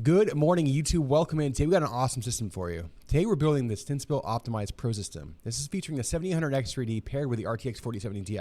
Good morning, YouTube. Welcome in. Today we got an awesome system for you. Today we're building the Stinspill Optimized Pro system. This is featuring the 7800X3D paired with the RTX 4070 Ti.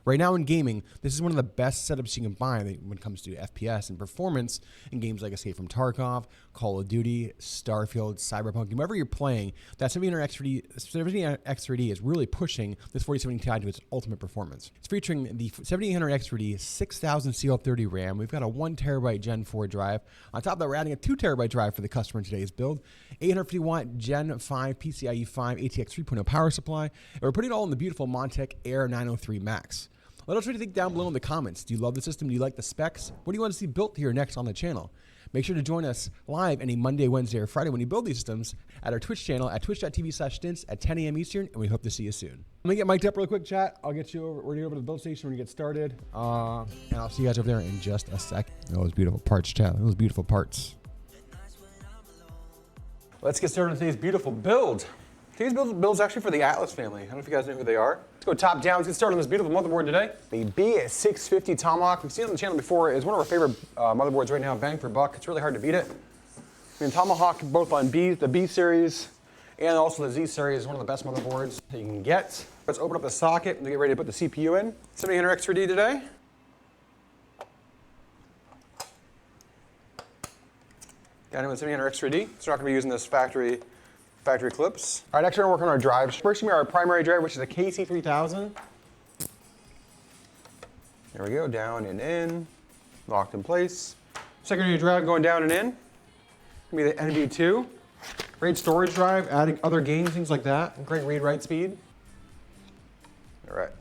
Right now in gaming, this is one of the best setups you can buy when it comes to FPS and performance in games like Escape from Tarkov, Call of Duty, Starfield, Cyberpunk, whoever you're playing. That 7800X3D is really pushing this 4070 Ti to its ultimate performance. It's featuring the 7800X3D 6000 CL30 RAM. We've got a 1TB Gen 4 drive. On top of that, we're adding a 2TB drive for the customer in today's build, 850 watt Gen 5 PCIe 5 ATX 3.0 power supply, and we're putting it all in the beautiful Montech Air 903 Max. Let us know what you think down below in the comments. Do you love the system? Do you like the specs? What do you want to see built here next on the channel? Make sure to join us live any Monday, Wednesday, or Friday when you build these systems at our Twitch channel at twitch.tv/stints at 10 a.m. Eastern, and we hope to see you soon. Let me get mic'd up real quick, chat. I'll get you over. We're going to go over to the build station when you get started. And I'll see you guys over there in just a sec. Those beautiful parts, chat. Those beautiful parts. Let's get started on today's beautiful build. Today's build is actually for the Atlas family. I don't know if you guys know who they are. Let's go top down. Let's get started on this beautiful motherboard today. The B650 Tomahawk. We've seen it on the channel before. It's one of our favorite motherboards right now, bang for buck. It's really hard to beat it. I mean, Tomahawk, both on the B series and also the Z series, is one of the best motherboards that you can get. Let's open up the socket and get ready to put the CPU in. 7800X3D today. Got it with 7800X3D. So we're not going to be using this factory clips. All right, next we're going to work on our drives. First, our primary drive, which is a KC3000. There we go, down and in, locked in place. Secondary drive going down and in. Gonna be the NV2. Great storage drive, adding other games, things like that. Great read-write speed. All right.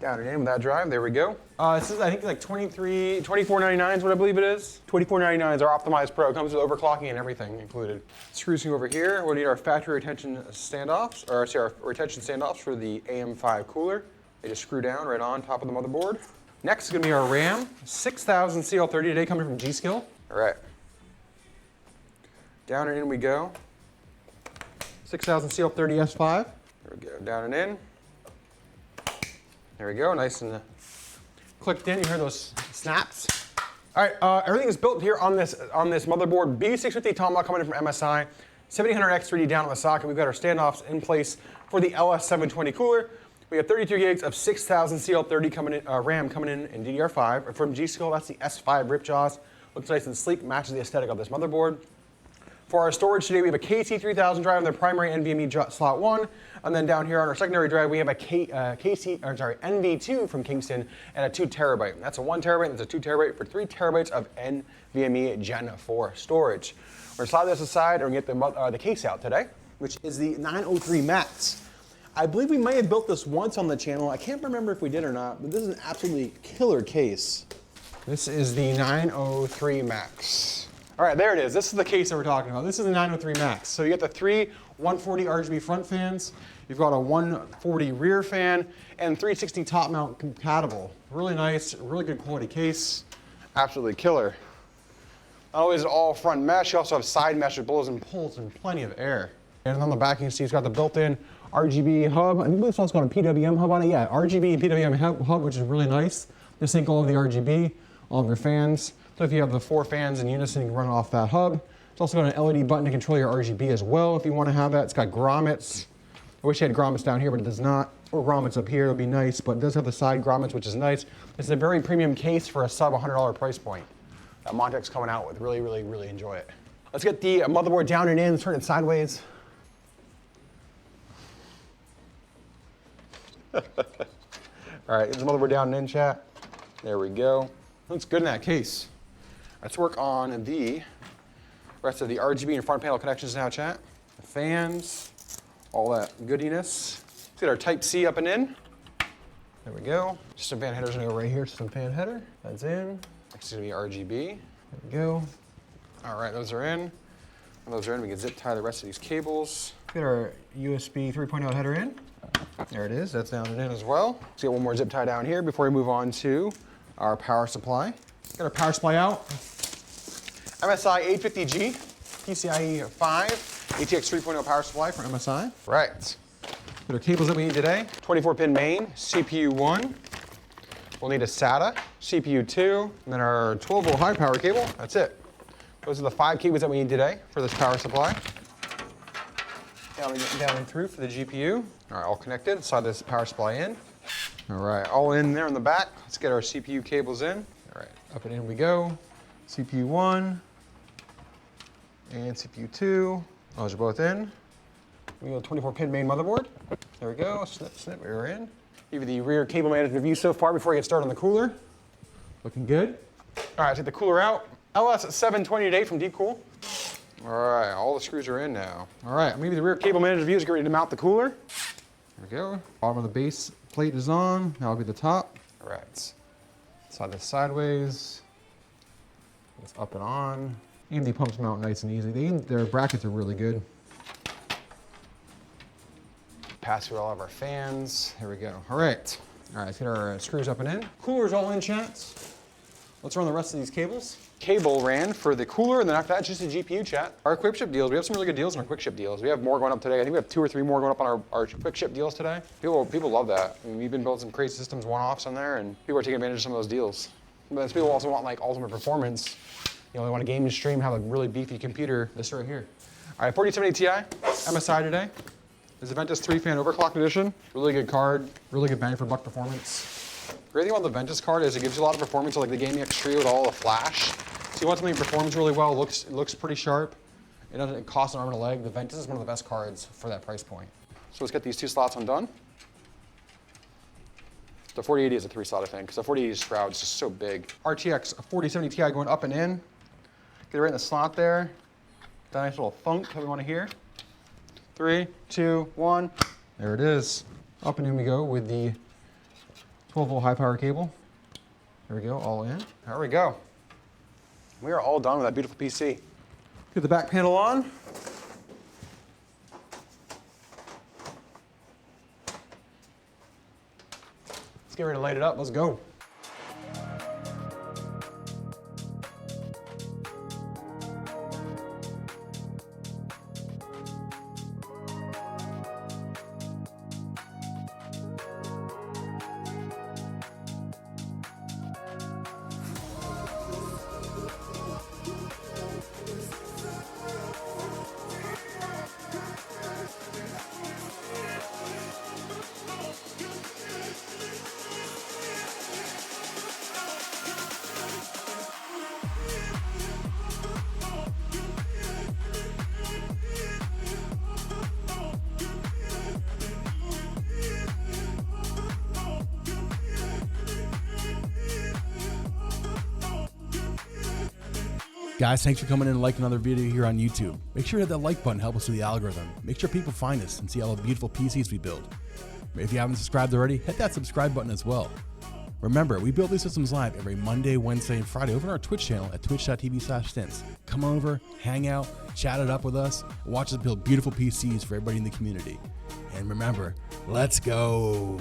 Down and in with that drive, there we go. This is, I think, like $24.99 is what I believe it is. $24.99 is our Optimized Pro. It comes with overclocking and everything included. Screws over here. We'll need our factory retention standoffs, or sorry, our retention standoffs for the AM5 cooler. They just screw down right on top of the motherboard. Next is gonna be our RAM, 6000 CL30 today, coming from G-Skill. All right. Down and in we go. 6000 CL30 S5. There we go, down and in. There we go, nice and clicked in. You hear those snaps. All right, everything is built here on this motherboard. B650 Tomahawk coming in from MSI. 7800X3D down on the socket. We've got our standoffs in place for the LS720 cooler. We have 32 gigs of 6000 CL30 coming in, RAM coming in DDR5 from G-Skill. That's the S5 Ripjaws. Looks nice and sleek, matches the aesthetic of this motherboard. For our storage today, we have a KC3000 drive on the primary NVMe slot 1, and then down here on our secondary drive, we have a NV2 from Kingston and a 2TB. That's a 1TB, that's a 2TB for 3TB of NVMe Gen 4 storage. We're gonna slide this aside and get the case out today, which is the 903 Max. I believe we may have built this once on the channel. I can't remember if we did or not, but this is an absolutely killer case. This is the 903 Max. All right, there it is. This is the case that we're talking about. This is the 903 Max. So you get the three 140 RGB front fans. You've got a 140 rear fan and 360 top mount compatible. Really nice, really good quality case. Absolutely killer. Not only is it all front mesh, you also have side mesh that blows and pulls and plenty of air. And on the back, you can see it's got the built-in RGB hub. I think it's also got a PWM hub on it. Yeah, RGB and PWM hub, which is really nice. They sync all of the RGB, all of your fans. So if you have the 4 fans in unison, you can run it off that hub. It's also got an LED button to control your RGB as well if you want to have that. It's got grommets. I wish it had grommets down here, but it does not. Or grommets up here, it'll be nice, but it does have the side grommets, which is nice. It's a very premium case for a sub $100 price point that Montech's coming out with. Really, really, really enjoy it. Let's get the motherboard down and in, turn it sideways. All right, get the motherboard down and in, chat. There we go. Looks good in that case. Let's work on the rest of the RGB and front panel connections now, chat. The fans, all that goodiness. Let's get our Type-C up and in. There we go. System fan header's gonna go right here, system fan header. That's in. Next is gonna be RGB. There we go. All right, those are in. When those are in, we can zip tie the rest of these cables. Get our USB 3.0 header in. There it is, that's down and in as well. Let's get one more zip tie down here before we move on to our power supply. Get our power supply out. MSI 850G, PCIe 5, ATX 3.0 power supply from MSI. Right. Get our cables that we need today. 24-pin main, CPU 1. We'll need a SATA. CPU 2, and then our 12-volt high power cable. That's it. Those are the 5 cables that we need today for this power supply. Now we get down and through for the GPU. All right, all connected. Slide this power supply in. All right, all in there in the back. Let's get our CPU cables in. All right, up and in we go. CPU 1 and CPU 2. Those are both in. We got a 24-pin main motherboard. There we go. Snip, snip. We're in. Give you the rear cable management view so far before we get started on the cooler. Looking good. All right, let's get the cooler out. LS728 from Deepcool. All right, all the screws are in now. All right, I'm gonna give you the rear cable management view. Get ready to mount the cooler. There we go. Bottom of the base plate is on. That'll be the top. All right. Slide this sideways. It's up and on. AMD pumps mount nice and easy. Their brackets are really good. Pass through all of our fans. Here we go. All right. All right, let's get our screws up and in. Cooler's all in, chats. Let's run the rest of these cables. Cable ran for the cooler, and then after that, just a GPU chat. Our quick ship deals, we have some really good deals on our quick ship deals. We have more going up today. I think we have 2 or 3 more going up on our quick ship deals today. People love that. I mean, we've been building some crazy systems one-offs on there, and people are taking advantage of some of those deals. But people also want like ultimate performance. You know, they want a game to stream, have a really beefy computer. This right here. All right, 4070 Ti, MSI today. This is the Ventus 3-fan overclock edition. Really good card, really good bang for buck performance. The great thing about the Ventus card is it gives you a lot of performance, like the Gaming X Trio with all the flash. So you want something that performs really well, it looks pretty sharp. It doesn't cost an arm and a leg. The Ventus is one of the best cards for that price point. So let's get these 2 slots undone. The 4080 is a 3-slot, I think, because the 4080 shroud is just so big. RTX 4070 Ti going up and in. Get it right in the slot there. That nice little thunk that we want to hear. 3, 2, 1. There it is. Up and in we go with the 12-volt high power cable. There we go, all in. There we go. We are all done with that beautiful PC. Get the back panel on. Let's get ready to light it up. Let's go. Guys, thanks for coming in and liking another video here on YouTube. Make sure to hit that like button, help us with the algorithm. Make sure people find us and see all the beautiful PCs we build. If you haven't subscribed already, hit that subscribe button as well. Remember, we build these systems live every Monday, Wednesday, and Friday over on our Twitch channel at twitch.tv/stints. Come over, hang out, chat it up with us, watch us build beautiful PCs for everybody in the community. And remember, let's go.